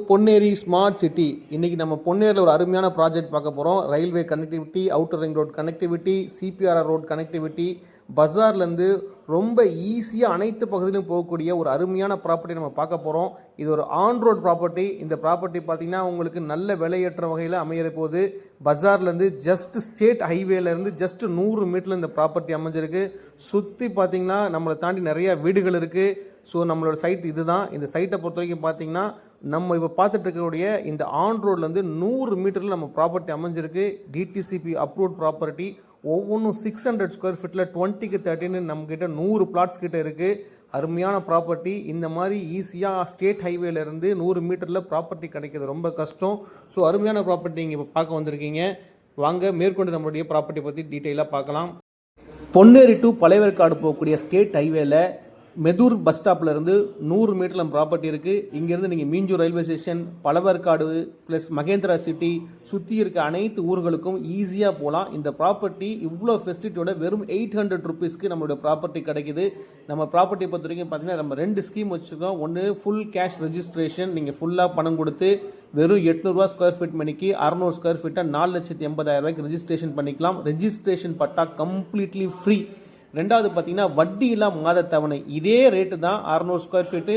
Ponneri smart city. இன்றைக்கி நம்ம பொன்னேரியில் ஒரு அருமையான ப்ராஜெக்ட் பார்க்க போகிறோம். Railway connectivity, outer ring road connectivity, CPRR road connectivity, பஜார்லேருந்து ரொம்ப ஈஸியாக அனைத்து பகுதியிலும் போகக்கூடிய ஒரு அருமையான ப்ராப்பர்ட்டி நம்ம பார்க்க போகிறோம். இது ஒரு ஆன் ரோட் ப்ராப்பர்ட்டி. இந்த ப்ராப்பர்ட்டி பார்த்திங்கன்னா உங்களுக்கு நல்ல விலையேற்ற வகையில் அமையிற போது பஜார்லேருந்து ஜஸ்ட் ஸ்டேட் ஹைவேலேருந்து ஜஸ்ட் 100 மீட்டரில் இந்த ப்ராப்பர்ட்டி அமைஞ்சிருக்கு. சுற்றி பார்த்திங்கன்னா நம்மளை தாண்டி நிறையா வீடுகள் இருக்குது. ஸோ நம்மளோட சைட் இதுதான். இந்த சைட்டை பொறுத்த வரைக்கும் பார்த்தீங்கன்னா நம்ம இப்போ பார்த்துட்டு இருக்கக்கூடிய இந்த ஆன் ரோட்லேருந்து 100 மீட்டரில் நம்ம ப்ராப்பர்ட்டி அமைஞ்சிருக்கு. DTCP approved property. ஒவ்வொன்றும் 600 ஸ்கொயர் ஃபீட்டில் 20க்கு 30ன்னு நம்மக்கிட்ட 100 பிளாட்ஸ் கிட்ட இருக்குது. அருமையான ப்ராப்பர்ட்டி. இந்த மாதிரி ஈஸியாக ஸ்டேட் ஹைவேலேருந்து 100 மீட்டரில் ப்ராப்பர்ட்டி கிடைக்கிறது ரொம்ப கஷ்டம். ஸோ அருமையான ப்ராப்பர்ட்டி இங்கே இப்போ பார்க்க வந்திருக்கீங்க. வாங்க மேற்கொண்டு நம்மளுடைய ப்ராப்பர்ட்டி பற்றி டீட்டெயிலாக பார்க்கலாம். பொன்னேரி டு பழையவேற்காடு போகக்கூடிய ஸ்டேட் ஹைவேல மெதூர் பஸ் ஸ்டாப்லேருந்து 100 மீட்டரில் நம்ம ப்ராப்பர்ட்டி இருக்குது. இங்கேருந்து நீங்கள் Minjur railway station, Pazhaverkadu plus Mahindra city சுற்றி இருக்க அனைத்து ஊர்களுக்கும் ஈஸியாக போகலாம். இந்த ப்ராப்பர்ட்டி இவ்வளோ ஃபெசிலிட்டியோட வெறும் 800 ருபீஸ்க்கு நம்மளுடைய ப்ராப்பர்ட்டி கிடைக்குது. நம்ம ப்ராப்பர்ட்டி பொறுத்த வரைக்கும் பார்த்தீங்கன்னா நம்ம 2 ஸ்கீம் வச்சுருக்கோம். ஒன்று ஃபுல் கேஷ் ரெஜிஸ்ட்ரேஷன். நீங்கள் ஃபுல்லாக பணம் கொடுத்து வெறும் 800 ஸ்கொயர் ஃபீட் மணிக்கு 600 ஸ்கொயர் ஃபீட்டை 4,80,000 ரெஜிஸ்ட்ரேஷன் பண்ணிக்கலாம். ரெஜிஸ்ட்ரேஷன் பட்டா கம்ப்ளீட்லி ஃப்ரீ. ரெண்டாவது பார்த்தீங்கன்னா வட்டி இல்லா மாத தவணை. இதே ரேட்டு தான் 600 ஸ்கொயர் ஃபீட்டு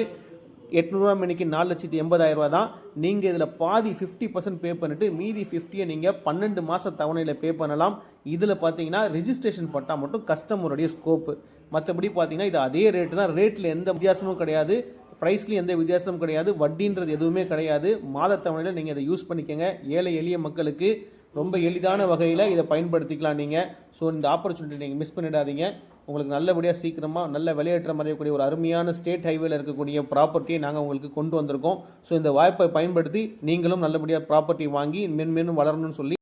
800 மணிக்கு 4,80,000 தான். நீங்கள் இதில் பாதி 50% பே பண்ணிவிட்டு மீதி 50யை நீங்கள் 12 மாத தவணையில் பே பண்ணலாம். இதில் பார்த்தீங்கன்னா ரெஜிஸ்ட்ரேஷன் பட்டா மட்டும் கஸ்டமருடைய ஸ்கோப்பு. மற்றபடி பார்த்தீங்கன்னா இது அதே ரேட்டு தான். ரேட்டில் எந்த வித்தியாசமும் கிடையாது. ப்ரைஸ்லையும் எந்த வித்தியாசமும் கிடையாது. வட்டின்றது எதுவுமே கிடையாது. மாத தவணையில் நீங்கள் இதை யூஸ் பண்ணிக்கோங்க. ஏழை எளிய மக்களுக்கு ரொம்ப எளிதான வகையில் இதை பயன்படுத்திக்கலாம் நீங்கள். ஸோ இந்த ஆப்பர்ச்சுனிட்டி நீங்கள் மிஸ் பண்ணிடாதீங்க. உங்களுக்கு நல்லபடியாக சீக்கிரமாக நல்ல விலையேற்றம் அடையக்கூடிய ஒரு அருமையான ஸ்டேட் ஹைவேல இருக்கக்கூடிய ப்ராப்பர்ட்டியை நாங்கள் உங்களுக்கு கொண்டு வந்திருக்கோம். ஸோ இந்த வாய்ப்பை பயன்படுத்தி நீங்களும் நல்லபடியாக ப்ராப்பர்ட்டி வாங்கி மென்மேலும் வளரணும்னு சொல்லி